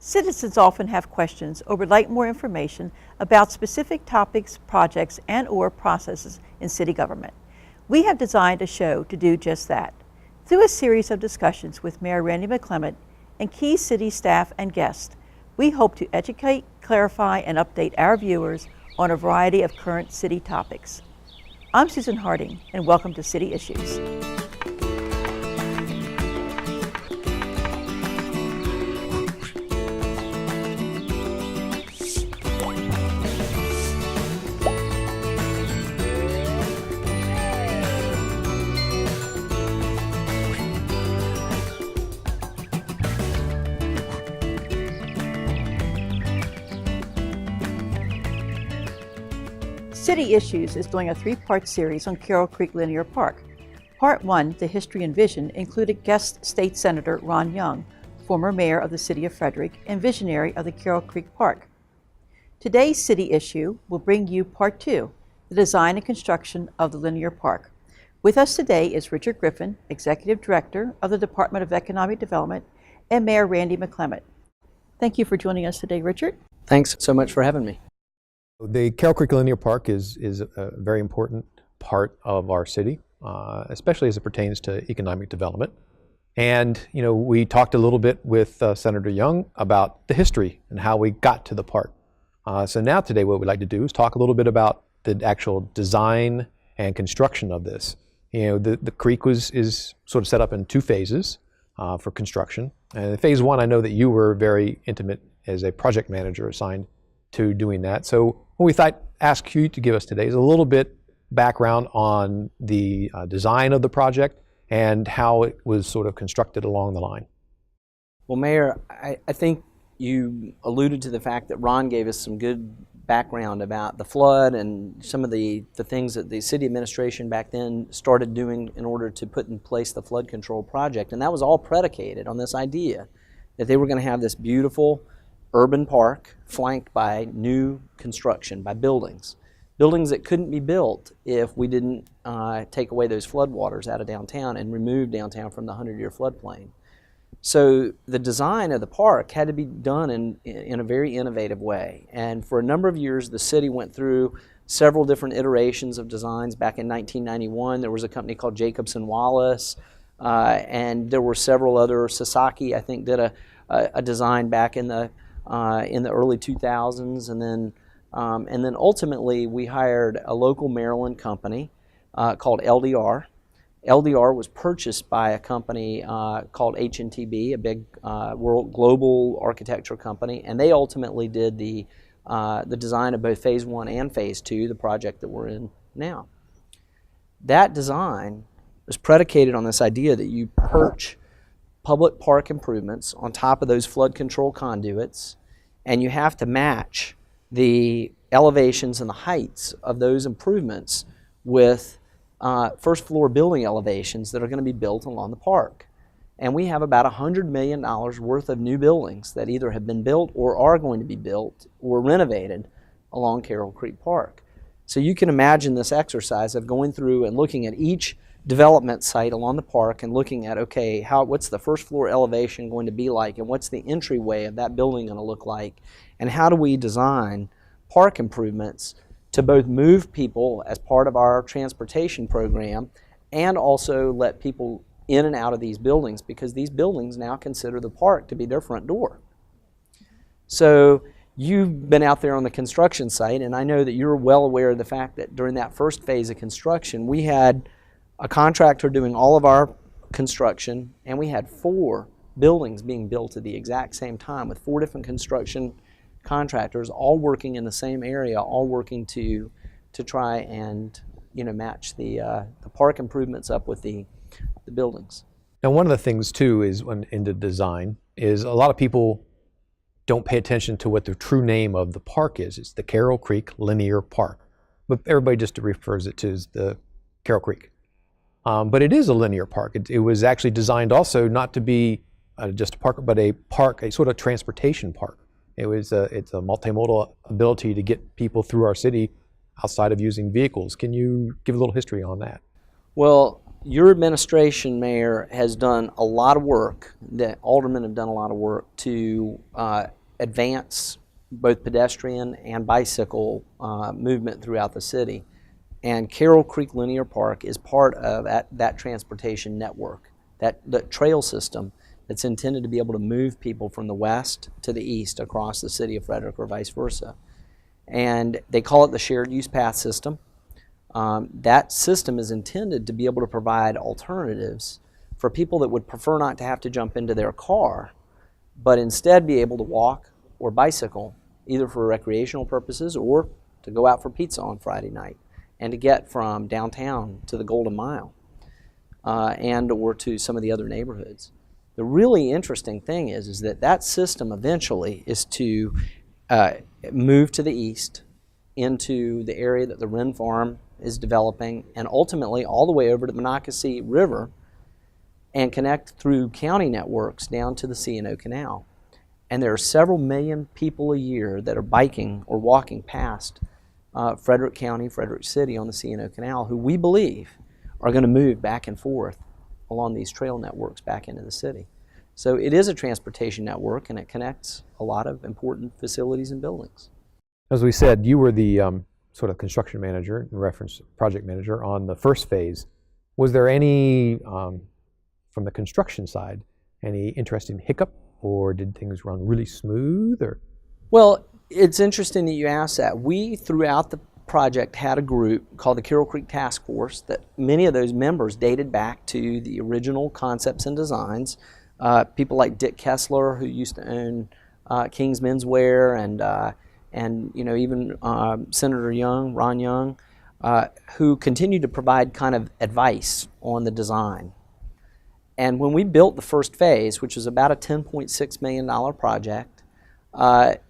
Citizens often have questions or would like more information about specific topics, projects, and/or processes in city government. We have designed a show to do just that. Through a series of discussions with Mayor Randy McClement and key city staff and guests, we hope to educate, clarify, and update our viewers on a variety of current city topics. I'm Susan Harding, and welcome to City Issues. City Issues is doing a three-part series on Carroll Creek Linear Park. Part 1, The History and Vision, included guest State Senator Ron Young, former mayor of the City of Frederick and visionary of the Carroll Creek Park. Today's City Issue will bring you Part 2, The Design and Construction of the Linear Park. With us today is Richard Griffin, Executive Director of the Department of Economic Development, and Mayor Randy McClement. Thank you for joining us today, Richard. Thanks so much for having me. The Carroll Creek Linear Park is a very important part of our city, especially as it pertains to economic development. And, we talked a little bit with Senator Young about the history and how we got to the park. So now today what we'd like to do is talk a little bit about the actual design and construction of this. The creek is sort of set up in two phases for construction. And phase one, I know that you were very intimate as a project manager assigned to doing that. So what we thought ask you to give us today is a little bit background on the design of the project and how it was sort of constructed along the line. Well, Mayor, I think you alluded to the fact that Ron gave us some good background about the flood and some of the things that the city administration back then started doing in order to put in place the flood control project. And that was all predicated on this idea that they were going to have this beautiful urban park flanked by new construction, by buildings that couldn't be built if we didn't take away those floodwaters out of downtown and remove downtown from the 100-year floodplain. So the design of the park had to be done in a very innovative way. And for a number of years, the city went through several different iterations of designs. Back in 1991, there was a company called Jacobson Wallace, and there were several other. Sasaki, I think, did a design back in the early 2000s, and then ultimately we hired a local Maryland company called LDR. LDR was purchased by a company called H&TB, a big world global architecture company, and they ultimately did the design of both Phase 1 and Phase 2, the project that we're in now. That design was predicated on this idea that you perch public park improvements on top of those flood control conduits, and you have to match the elevations and the heights of those improvements with first floor building elevations that are going to be built along the park. And we have about $100 million worth of new buildings that either have been built or are going to be built or renovated along Carroll Creek Park. So you can imagine this exercise of going through and looking at each development site along the park and looking at, okay, what's the first floor elevation going to be like, and what's the entryway of that building going to look like, and how do we design park improvements to both move people as part of our transportation program and also let people in and out of these buildings, because these buildings now consider the park to be their front door. So you've been out there on the construction site, and I know that you're well aware of the fact that during that first phase of construction, we had a contractor doing all of our construction, and we had 4 buildings being built at the exact same time with 4 different construction contractors all working in the same area, all working to try and match the park improvements up with the buildings. Now, one of the things too is in the design is a lot of people don't pay attention to what the true name of the park is. It's the Carroll Creek Linear Park, but everybody just refers it to as the Carroll Creek. But it is a linear park. It was actually designed also not to be just a park, but a sort of transportation park. It's a multimodal ability to get people through our city outside of using vehicles. Can you give a little history on that? Well, your administration, Mayor, has done a lot of work, the aldermen have done a lot of work to advance both pedestrian and bicycle movement throughout the city. And Carroll Creek Linear Park is part of that transportation network, that trail system that's intended to be able to move people from the west to the east across the city of Frederick or vice versa. And they call it the shared use path system. That system is intended to be able to provide alternatives for people that would prefer not to have to jump into their car, but instead be able to walk or bicycle, either for recreational purposes or to go out for pizza on Friday night and to get from downtown to the Golden Mile and or to some of the other neighborhoods. The really interesting thing is that system eventually is to move to the east into the area that the Wren Farm is developing, and ultimately all the way over to the Monocacy River and connect through county networks down to the C&O Canal. And there are several million people a year that are biking or walking past Frederick County, Frederick City on the C&O Canal, who we believe are going to move back and forth along these trail networks back into the city. So it is a transportation network, and it connects a lot of important facilities and buildings. As we said, you were the sort of construction manager, in reference project manager, on the first phase. Was there any, from the construction side, any interesting hiccup, or did things run really smooth? Or? Well, it's interesting that you asked that. We, throughout the project, had a group called the Carroll Creek Task Force that many of those members dated back to the original concepts and designs. People like Dick Kessler, who used to own King's Menswear, and you know, even Senator Young, Ron Young, who continued to provide kind of advice on the design. And when we built the first phase, which was about a $10.6 million project,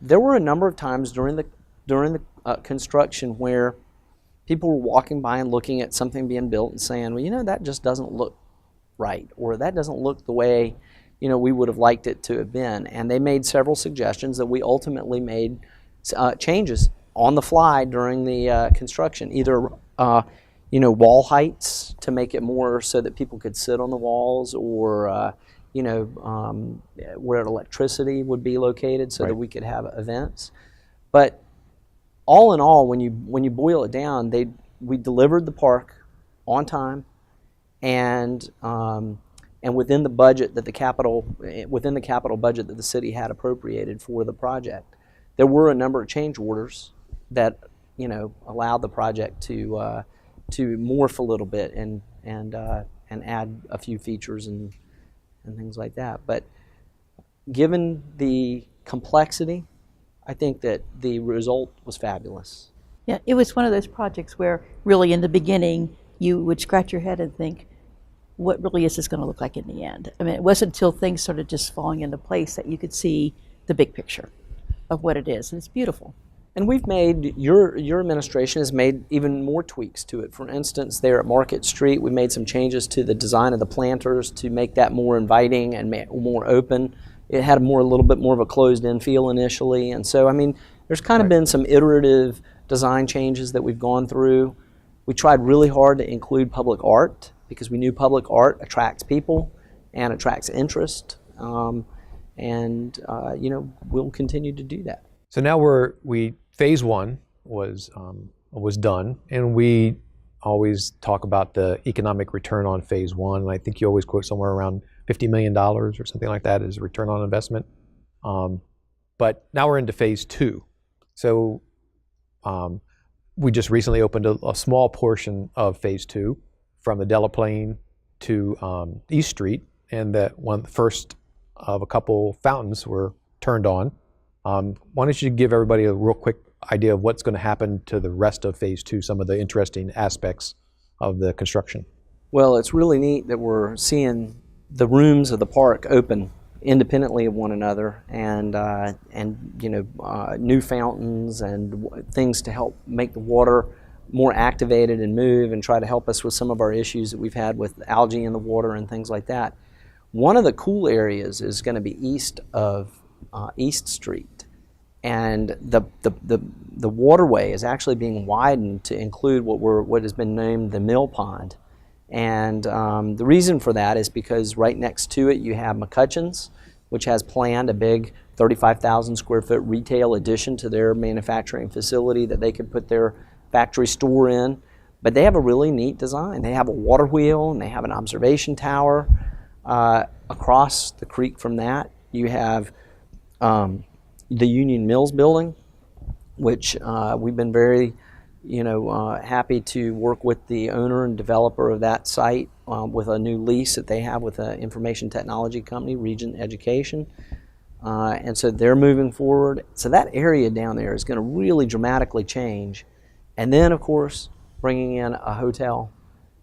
there were a number of times during the construction where people were walking by and looking at something being built and saying, well, you know, that just doesn't look right, or that doesn't look the way, you know, we would have liked it to have been. And they made several suggestions that we ultimately made changes on the fly during the construction, either you know, wall heights to make it more so that people could sit on the walls, or you know, where electricity would be located so that we could have events. But all in all, when you boil it down, we delivered the park on time, and within the budget that the capital budget that the city had appropriated for the project. There were a number of change orders that, you know, allowed the project to morph a little bit and add a few features and things like that. But given the complexity, I think that the result was fabulous. Yeah, it was one of those projects where really in the beginning you would scratch your head and think, what really is this going to look like in the end? I mean, it wasn't until things started just falling into place that you could see the big picture of what it is, and it's beautiful. And we've made, your administration has made even more tweaks to it. For instance, there at Market Street, we made some changes to the design of the planters to make that more inviting and more open. It had a little bit more of a closed-in feel initially, and so, I mean, there's kind of been some iterative design changes that we've gone through. We tried really hard to include public art, because we knew public art attracts people and attracts interest. You know, we'll continue to do that. So now phase one was done, and we always talk about the economic return on phase one, and I think you always quote somewhere around $50 million or something like that as a return on investment. But now we're into phase two. So we just recently opened a small portion of phase two from the Delaplane to East Street, and the first of a couple fountains were turned on. Why don't you give everybody a real quick idea of what's going to happen to the rest of phase two, some of the interesting aspects of the construction? Well, it's really neat that we're seeing the rooms of the park open independently of one another, and you know, new fountains and things to help make the water more activated and move and try to help us with some of our issues that we've had with algae in the water and things like that. One of the cool areas is going to be east of East Street, and the waterway is actually being widened to include what has been named the Mill Pond, And the reason for that is because right next to it you have McCutcheon's, which has planned a big 35,000 square foot retail addition to their manufacturing facility that they could put their factory store in. But they have a really neat design. They have a water wheel and they have an observation tower. Across the creek from that, you have the Union Mills building, which we've been very happy to work with the owner and developer of that site with a new lease that they have with an information technology company, Regent Education. And so they're moving forward. So that area down there is going to really dramatically change. And then, of course, bringing in a hotel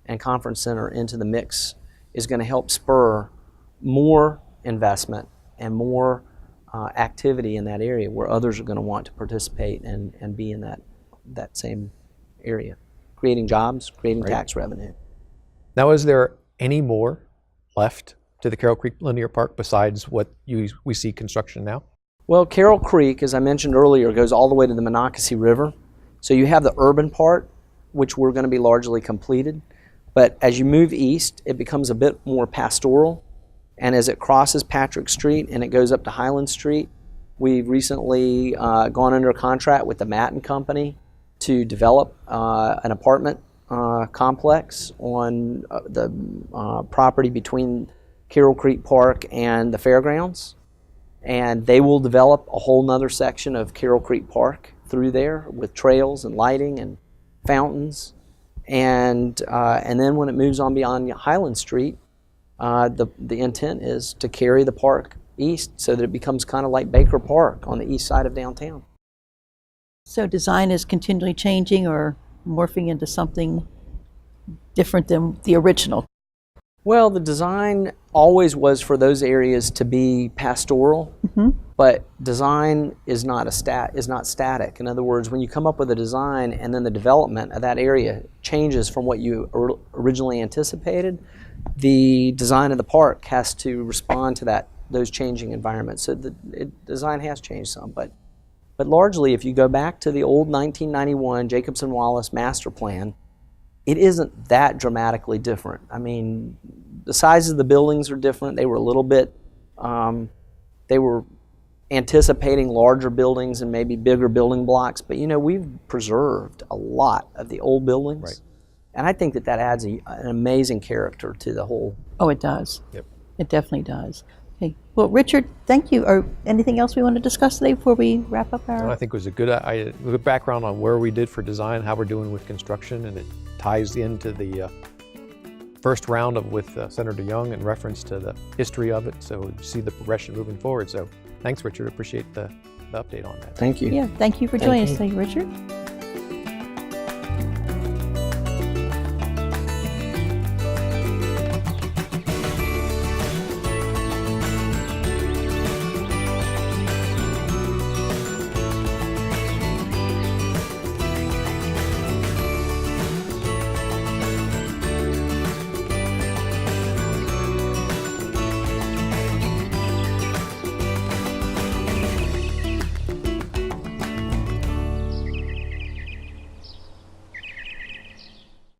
and conference center into the mix is going to help spur more investment and more activity in that area where others are going to want to participate and be in that same area, creating jobs, creating tax revenue. Now, is there any more left to the Carroll Creek Linear Park besides what we see construction now? Well, Carroll Creek, as I mentioned earlier, goes all the way to the Monocacy River. So you have the urban part, which we're going to be largely completed. But as you move east, it becomes a bit more pastoral. And as it crosses Patrick Street and it goes up to Highland Street, we've recently gone under a contract with the Matten Company to develop an apartment complex on the property between Carroll Creek Park and the fairgrounds. And they will develop a whole nother section of Carroll Creek Park through there with trails and lighting and fountains. And then when it moves on beyond Highland Street, the intent is to carry the park east so that it becomes kind of like Baker Park on the east side of downtown. So design is continually changing or morphing into something different than the original? Well, the design always was for those areas to be pastoral, but design is not static. In other words, when you come up with a design and then the development of that area changes from what you originally anticipated, the design of the park has to respond to those changing environments. So the design has changed some, but largely, if you go back to the old 1991 Jacobson-Wallace master plan, it isn't that dramatically different. I mean, the sizes of the buildings are different. They were a little bit, they were anticipating larger buildings and maybe bigger building blocks, but we've preserved a lot of the old buildings. Right. And I think that adds an amazing character to the whole. Oh, it does. Yep. It definitely does. Okay. Well, Richard, thank you. Or anything else we want to discuss today before we wrap up our... I think it was a good background on where we did for design, how we're doing with construction, and it ties into the first round with Senator Young in reference to the history of it, so you see the progression moving forward. So thanks, Richard. Appreciate the update on that. Thank you. Yeah, thank you for joining us today, Richard.